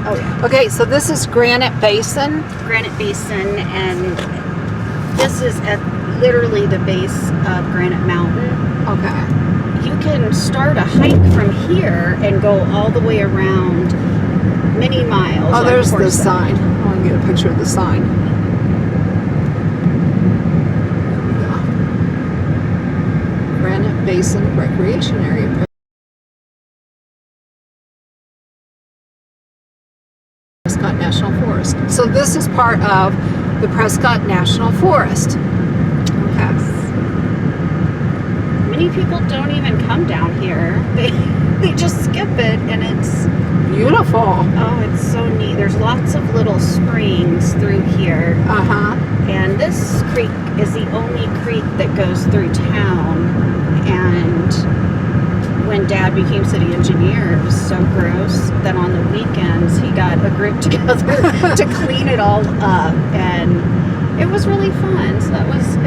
Oh yeah. Okay, so this is Granite Basin. Granite Basin, and this is at literally the base of Granite Mountain. Okay. You can start a hike from here and go all the way around many miles. Oh, on there's the horseback. sign. I want to get a picture of the sign. There we go. Granite Basin Recreation Area. Prescott National Forest. So this is part of the Prescott National Forest. Okay. Many people don't even come down here. They just skip it, and it's Beautiful. oh, it's so neat. There's lots of little springs through here, Uh-huh. and this creek is the only creek that goes through town. And when Dad became city engineer, it was so gross that on the weekends he got a group together to clean it all up, and it was really fun. So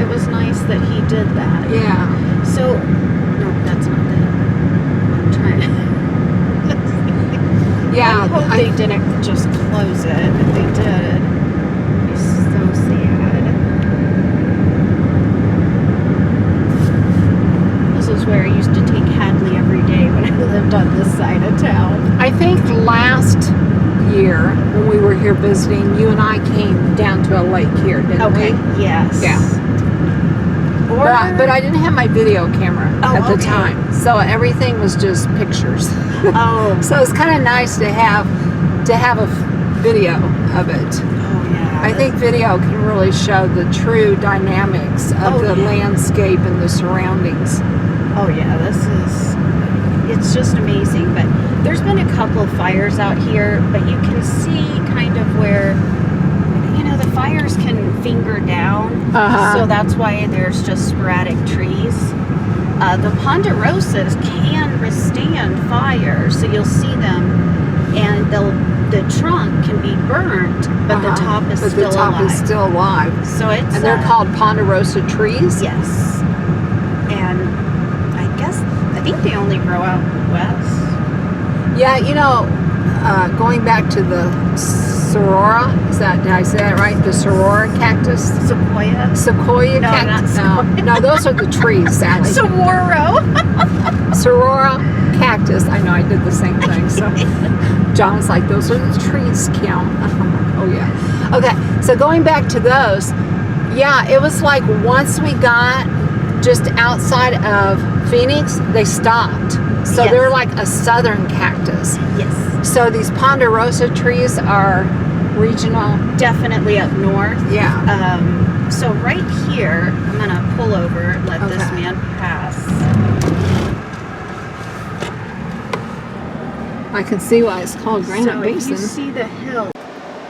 it was nice that he did that. Yeah. So no, that's not it. I'm trying to. Yeah. I hope they didn't just close it. If they did, it'd be so sad. This is where I used to take Hadley every day when I lived on this side of town. I think last year when we were here visiting, you and I came down to a lake here, didn't we? Yes. Yeah. Or, But I didn't have my video camera Oh, at the okay. time, so everything was just pictures. oh, So it's kind of nice to have a video of it. oh yeah. I think video can really show the true dynamics of Oh, the yeah. landscape and the surroundings. Oh yeah, it's just amazing. But there's been a couple of fires out here, but you can see kind of where, the fires can finger down. Uh-huh. So that's why there's just sporadic trees. The ponderosas can withstand fire, so you'll see them, and the trunk can be burnt, but the top is but still the top alive. is still alive. So it's And they're called ponderosa trees? yes. And I think they only grow out west. Yeah, going back to the Sorora, did I say that right? The Sorora cactus? Sequoia No, cactus? not sequoia. No, those are the trees, Sally. Saguaro. Sorora cactus. I know, I did the same thing. So John was like, those are the trees, Kim. Oh, yeah. Okay, so going back to those, yeah, it was like once we got just outside of Phoenix, they stopped. So Yes. they're like a southern cactus. Yes. So these ponderosa trees are regional. Definitely up north. Yeah. So right here, I'm going to pull over, let this Okay. man pass. I can see why it's called Granite So if Basin. you see the hill.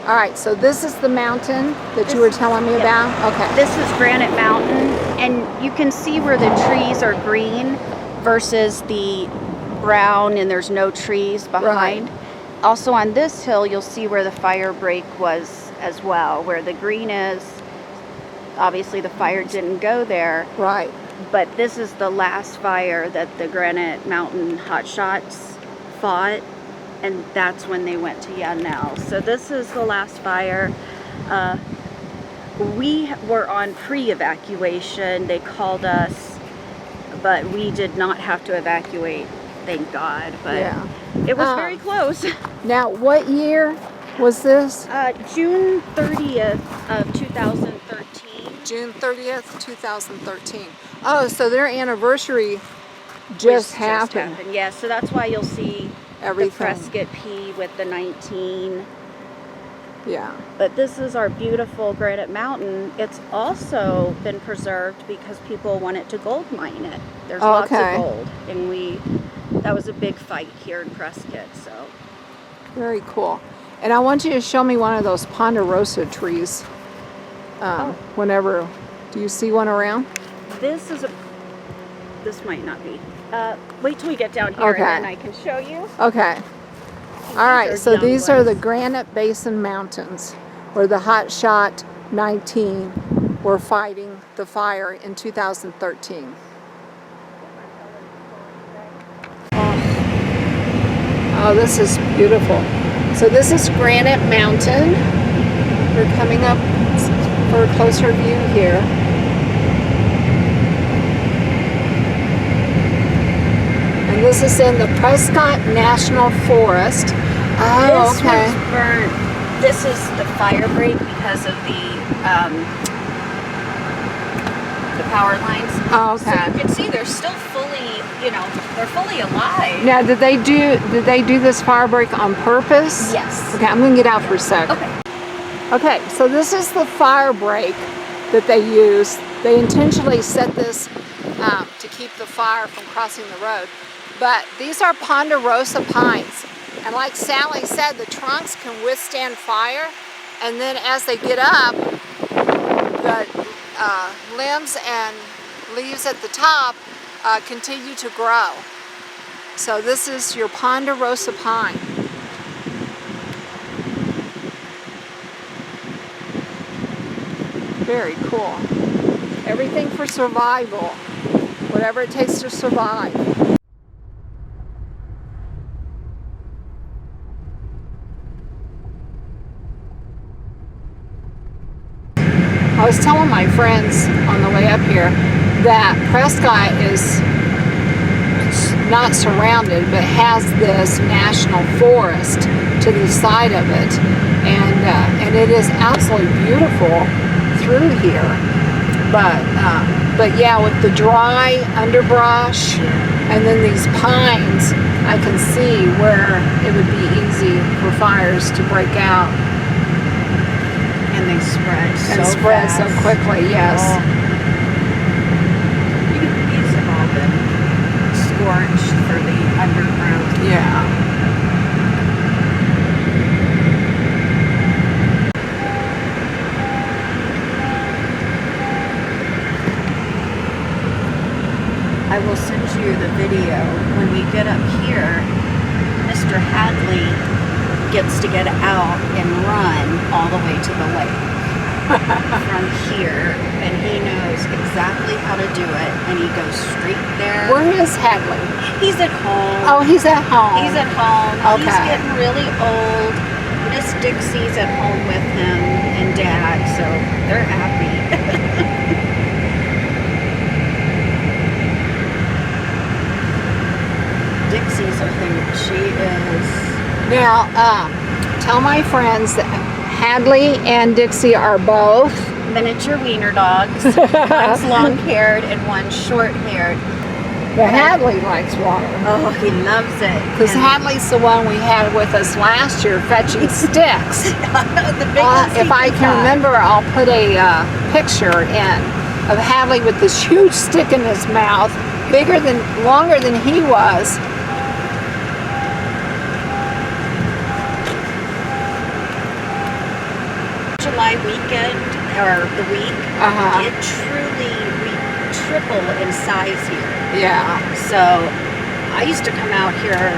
All right, so this is the mountain that you were telling me yeah. about? Okay. This is Granite Mountain, and you can see where the trees are green versus the brown, and there's no trees behind. Right. Also on this hill, you'll see where the fire break was as well, where the green is. Obviously the fire didn't go there, Right. but this is the last fire that the Granite Mountain hotshots fought, and that's when they went to Yanel. So this is the last fire. We were on pre-evacuation. They called us, but we did not have to evacuate, thank God. But Yeah. it was very close. Now, what year was this? June 30th of 2013. June 30th, 2013. Oh, so their anniversary just happened. Yeah, so that's why you'll see Everything. the Prescott P with the 19. Yeah. But this is our beautiful Granite Mountain. It's also been preserved because people wanted to gold mine it. There's lots Okay. of gold, and that was a big fight here in Prescott. So Very cool. And I want you to show me one of those ponderosa trees. Whenever, do you see one around? this might not be. Wait till we get down here, Okay. and then I can show you. Okay. All right, are so young these are the ones. Granite Basin Mountains, where the Hotshot 19 were fighting the fire in 2013. Oh, this is beautiful. So this is Granite Mountain. We're coming up for a closer view here. And this is in the Prescott National Forest. Oh, This okay. was burnt. This is the fire break because of the power lines. Oh, So okay. you can see they're still fully, they're fully alive. Now, did they do this fire break on purpose? Yes. Okay, I'm gonna get out for a sec. Okay. Okay, so this is the fire break that they use. They intentionally set this to keep the fire from crossing the road. But these are ponderosa pines. And like Sally said, the trunks can withstand fire. And then as they get up, the limbs and leaves at the top continue to grow. So this is your ponderosa pine. Very cool. Everything for survival. Whatever it takes to survive. I was telling my friends on the way up here that Prescott is not surrounded, but has this national forest to the side of it, and it is absolutely beautiful through here. But yeah, with the dry underbrush and then these pines, I can see where it would be easy for fires to break out. And they spread so Spread so fast. quickly, yes. Oh. These have all been scorched for the undergrowth. Yeah. I will send you the video. When we get up here, Mr. Hadley gets to get out and run all the way to the lake from here, and he knows exactly how to do it, and he goes straight there. Where is Hadley? He's at home. Oh, he's at home. He's at home. He's Okay. getting really old. Miss Dixie's at home with him and Dad, so they're happy. Dixie's a hoot. She is. Now, tell my friends that Hadley and Dixie are both Miniature wiener dogs. One's long-haired and one's short-haired. But Hadley likes water. Oh, he loves it. Because And Hadley's the one we had with us last year fetching sticks. the big ones If he I can can find. remember, I'll put a picture in of Hadley with this huge stick in his mouth, longer than he was. July weekend or the week, Uh-huh. it truly we triple in size here. Yeah. So I used to come out here.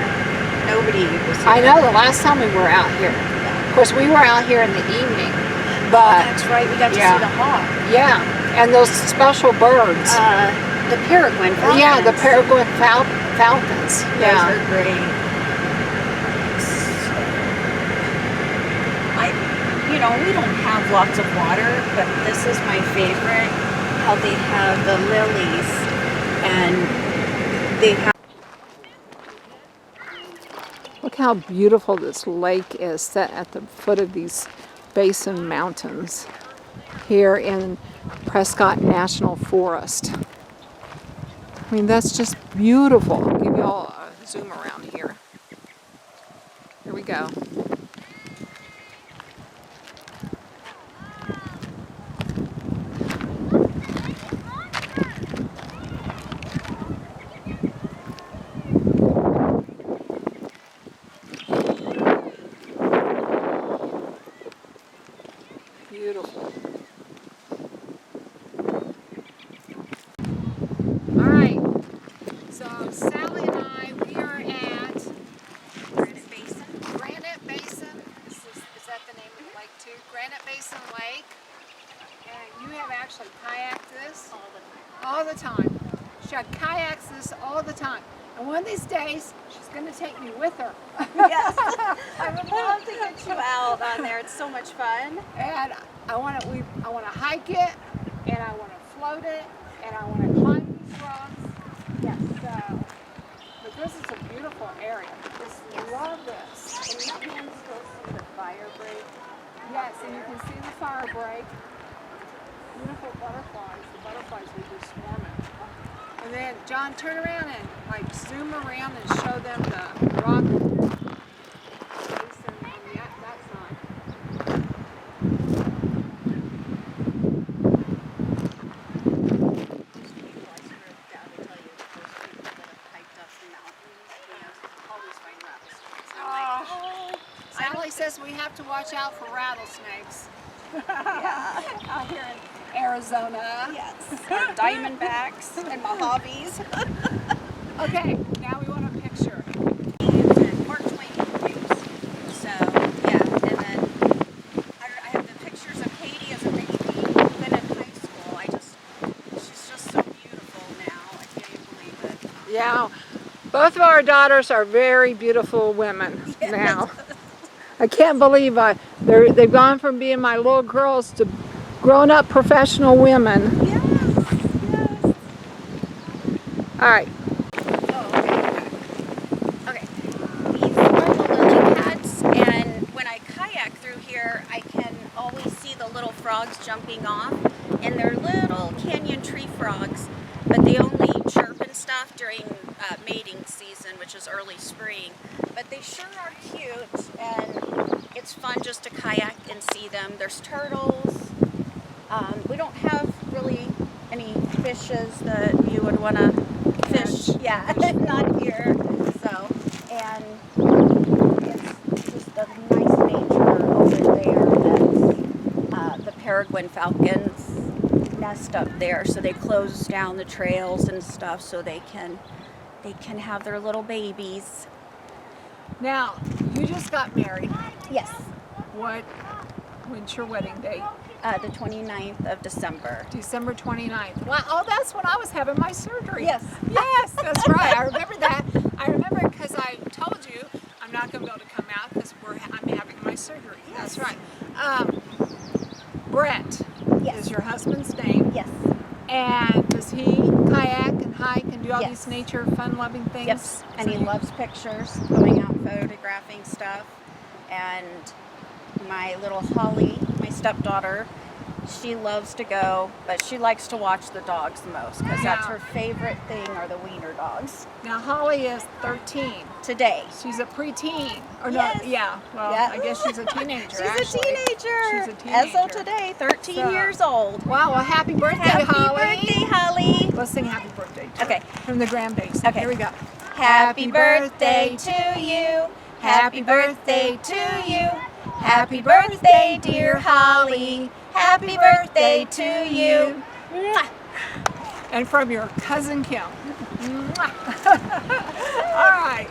Nobody was here. I know the last time we were out here. Of course, we were out here in the evening, but That's right. We got to Yeah. see the hawk. yeah, and those special birds. The peregrine falcons. Yeah, the peregrine falcons. Those Yeah. are great. We don't have lots of water, but this is my favorite. How they have the lilies, and they have. Look how beautiful this lake is set at the foot of these Basin Mountains here in Prescott National Forest. I mean, that's just beautiful. I'll give you all a zoom around here. Here we go. Beautiful. All right. So Sally and I, we are at Granite Basin. Granite Basin. Is that the name of the lake too? Granite Basin Lake. And you have actually kayaked this All the time. all the time. She had kayaks this all the time. And one of these days, she's going to take me with her. Yes. I would love to get you out on there. It's so much fun. And I want to hike it, and I want to float it, and I want to climb these rocks. Yes. So, but this is a beautiful area. Just love this. And you can still see the fire break. Yes, and you can see the fire break. Beautiful butterflies. The butterflies were just swarming. And then John, turn around and like zoom around and show them the rock basin on that side. Sally says we have to watch out for rattlesnakes. Yeah. Out here in Arizona. Yes. Or diamondbacks and Mojaves. Okay, now we want a picture. Mark Twain views. So, yeah. And then I have the pictures of Katie as a baby, then in high school. She's just so beautiful now. I can't even believe it. Yeah, both of our daughters are very beautiful women now. I can't believe they've gone from being my little girls to grown-up professional women. Yes, yes. All right. Oh, okay. These are the lily pads, and when I kayak through here, I can always see the little frogs jumping off, and they're little canyon tree frogs, but they only chirp and stuff during mating season, which is early spring. But they sure are cute, and it's fun just to kayak and see them. There's turtles. We don't have really any fishes that you would want to fish. Yeah, not here. So, and it's just a nice nature over there. That's the peregrine falcons nest up there. So they close down the trails and stuff so they can have their little babies. Now, you just got married. Yes. When's your wedding date? The 29th of December. December 29th. Wow, oh, that's when I was having my surgery. Yes. Yes, that's right. I remember that. I remember because I told you I'm not going to be able to come out because I'm having my surgery. Yes. That's right. Brett Yes. is your husband's name. Yes. And does he kayak and hike and do all Yes. these nature, fun-loving things? Yes. And he So loves pictures, going out photographing stuff. And my little Holly, my stepdaughter, she loves to go, but she likes to watch the dogs the most because that's Yeah. her favorite thing are the wiener dogs. Now Holly is 13. Today. She's a preteen. Or Yes. no, yeah. Well, Yeah. I guess she's a teenager. She's actually. a teenager. She's a As teenager. of today, 13 So- years old. Wow, well, happy birthday, Happy Holly. birthday, Holly. Let's sing happy birthday. to Okay. her From the grandbabies. Okay. Here we go. Happy birthday to you. Happy birthday to you. Happy birthday, dear Holly. Happy birthday to you. Mwah. And from your cousin Kim. Mwah. All right.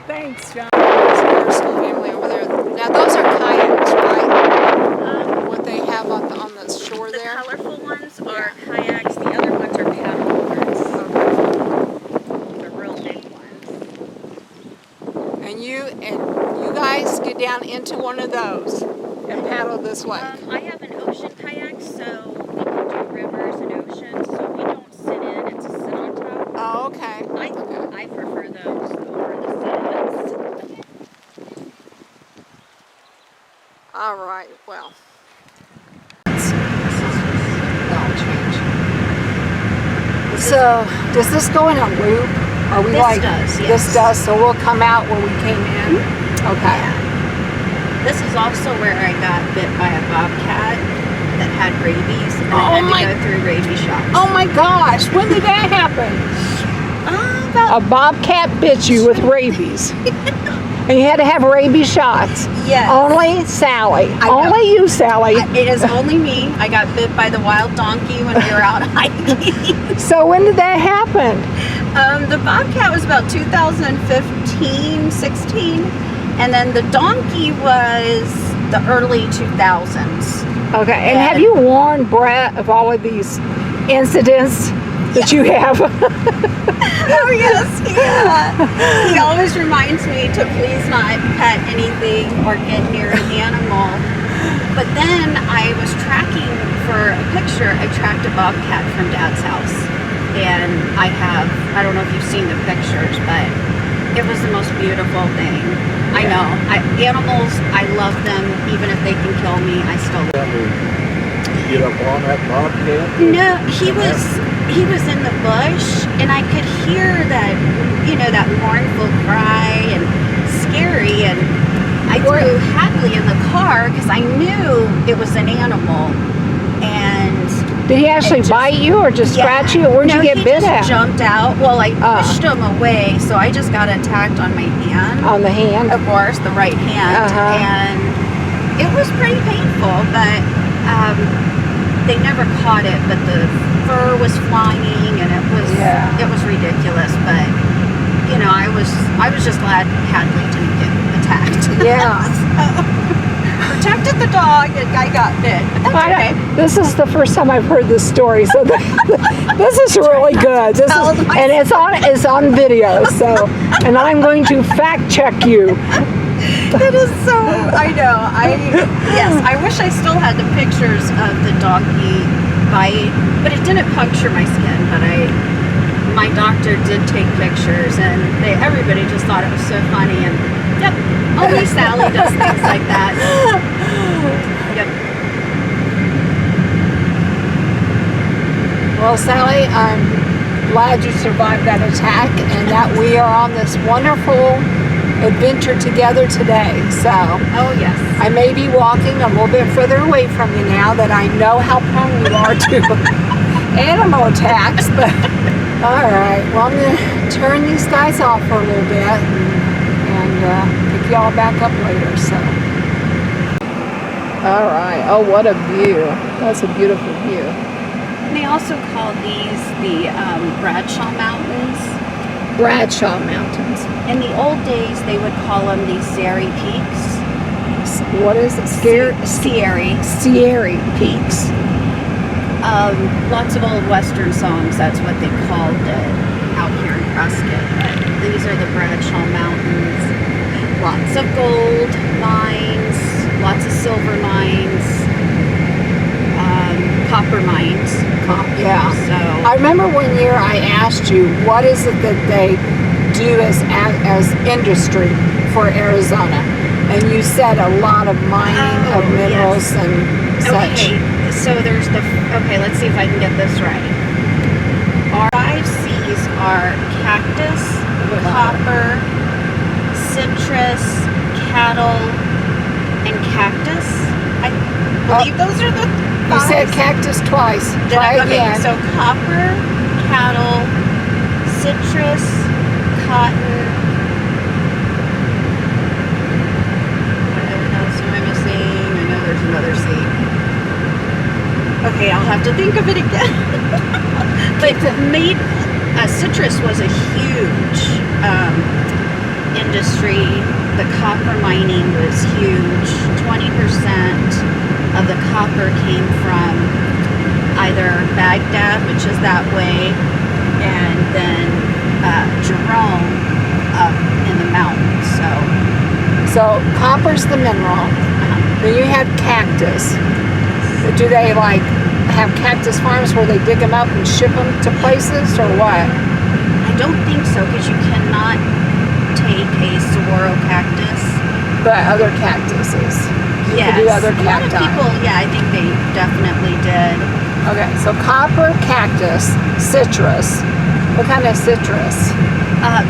Thanks, John. There's a Prescott family over there. Now those are kayaks, right? What they have on the shore The there. colorful ones are kayaks. The other ones are paddleboards. The real big ones. And you guys get down into one of those and paddle this way. I have an ocean kayak, so we can do rivers and oceans. So we don't sit in; it's a sit on top. Oh, okay. I prefer those over the sit-ins. All right. Well. So, does this go in a loop? Are we This like does, yes. this does? So we'll come out where we came in. Okay. This is also where I got bit by a bobcat that had rabies, and Oh I my- had to go through rabies shots. Oh my gosh! When did that happen? About A bobcat bit you with rabies, and you had to have rabies shots. yes. Only Sally. I know. Only you, Sally. It is only me. I got bit by the wild donkey when we were out hiking. So when did that happen? The bobcat was about 2015, 16, and then the donkey was the early 2000s. Okay. And have you warned Brett of all of these incidents? that you have. Oh yes, he always reminds me to please not pet anything or get near an animal. But then I was tracking for a picture. I tracked a bobcat from Dad's house, and I don't know if you've seen the pictures, but it was the most beautiful thing. I know. Animals, I love them. Even if they can kill me, I still love them. Get up on that bobcat? No, he was in the bush, and I could hear that, that mournful cry and scary, and I threw Hadley in the car because I knew it was an animal. And did he actually bite you or just scratch you? Where'd you get bit at? He just jumped out. Well, I pushed him away, so I just got attacked on my hand. On the hand? Of course, the right hand. And it was pretty painful, but they never caught it. But the fur was flying, and it was ridiculous. But I was just glad Hadley didn't get attacked. Yeah. Protected the dog, and I got bit. But that's okay. This is the first time I've heard this story, so this is really good. And it's on video, so, and I'm going to fact check you. It is so, I know. I wish I still had the pictures of the doggy bite, but it didn't puncture my skin. But my doctor did take pictures, and everybody just thought it was so funny. And yep, only Sally does things like that. Yep. Well, Sally, I'm glad you survived that attack and that we are on this wonderful adventure together today. So, oh yes, I may be walking a little bit further away from you now that I know how prone you are to animal attacks. But all right, well, I'm gonna turn these guys off for a little bit and pick y'all back up later. So, all right. Oh, what a view! That's a beautiful view. They also call these the Bradshaw Mountains. Bradshaw Mountains. In the old days, they would call them the Sierra Peaks. What is it? Sierra Peaks. Lots of old Western songs, that's what they called it out here in Prescott. But these are the Bradshaw Mountains. Lots of gold mines, lots of silver mines, copper mines. Yeah. So I remember one year I asked you, what is it that they do as industry for Arizona? And you said a lot of mining of minerals and such. Okay, so there's let's see if I can get this right. Our 5 C's are cactus, copper, citrus, cattle, and cactus. I believe those are the 5. You said cactus twice. Try again. So copper, cattle, citrus, cotton. What else am I missing? I know there's another C. Okay, I'll have to think of it again. But citrus was a huge industry. The copper mining was huge. 20% of the copper came from either Baghdad, which is that way, and then Jerome up in the mountains. So copper's the mineral. Then you have cactus. Do they have cactus farms where they dig them up and ship them to places, or what? I don't think so, because you cannot take a saguaro cactus. But other cactuses. Yes. Do other a lot of cacti. people, I think they definitely did. Okay, so copper, cactus, citrus. What kind of citrus?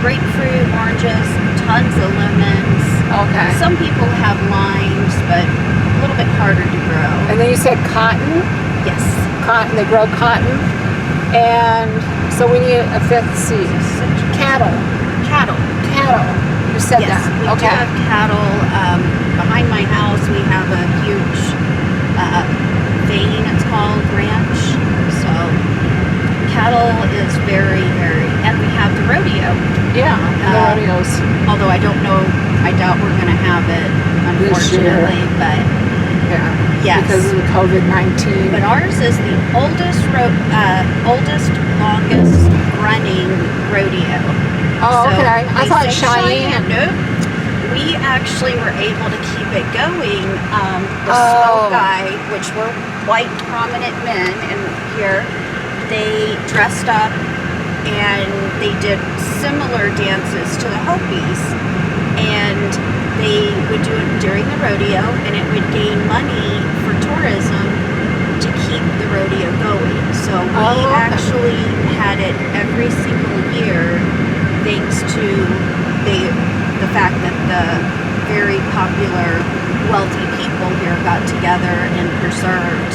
Grapefruit, oranges, tons of lemons. Okay. Some people have limes, but a little bit harder to grow. And then you said cotton? Yes. Cotton, they grow cotton. And so we need a 5th C. Cattle. You said Yes, that. we do have cattle. Behind my house, we have a huge vein, it's called, ranch. So cattle is very, very, and we have the rodeo. Yeah, the rodeos. Although I don't know, I doubt we're going to have it, unfortunately. But had. Yes. Because of COVID-19. But ours is the oldest, longest running rodeo. Oh, So okay. I they thought say Cheyenne. Nope. We actually were able to keep it going. The Oh. snow guy, which were white prominent men, and here they dressed up and they did similar dances to the Hopis, and they would do it during the rodeo, and it would gain money for tourism to keep the rodeo going. So we Oh, okay. actually had it every single year, thanks to the fact that the very popular wealthy people here got together and preserved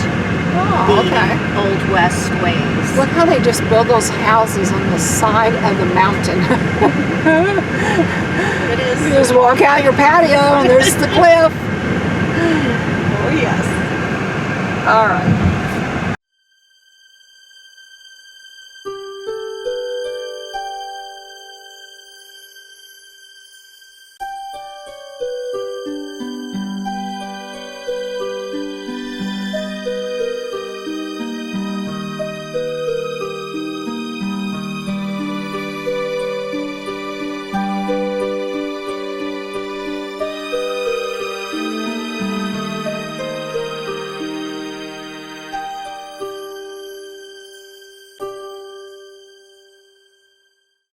Oh, the okay. Old West ways. Look how they just build those houses on the side of the mountain. It is. You just walk out your patio and there's the cliff. Oh yes. All right.